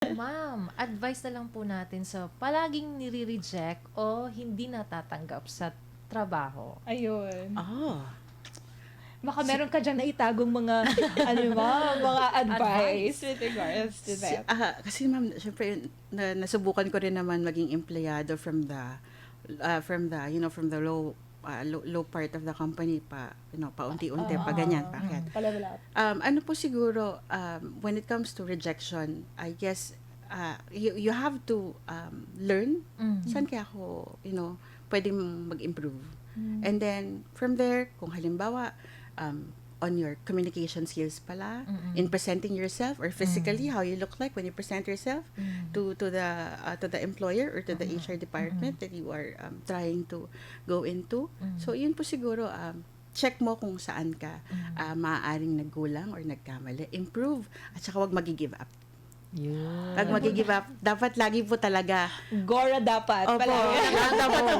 Ma'am, advice na lang po natin sa palaging nire-reject o hindi natatanggap sa trabaho. Ayun. Oh. Baka meron ka dyan na itagong mga, ano ba, mga advice with regards to that. Kasi ma'am, syempre, nasubukan ko rin naman maging empleyado from the low part of the company pa, paunti-unti, pa ganyan, bakit? Palabalap. Ano po siguro, when it comes to rejection, I guess, you have to learn saan kaya ako, pwedeng mag-improve. And then, from there, kung halimbawa, on your communication skills pala, in presenting yourself, or physically, how you look like when you present yourself to the employer or to the HR department that you are trying to go into. So, yun po siguro, check mo kung saan ka maaaring nagkulang or nagkamali. Improve. At saka huwag mag-give up. Yun. Huwag mag-give up. Dapat lagi po talaga. Gora dapat. Opo. Palagi. Dapat po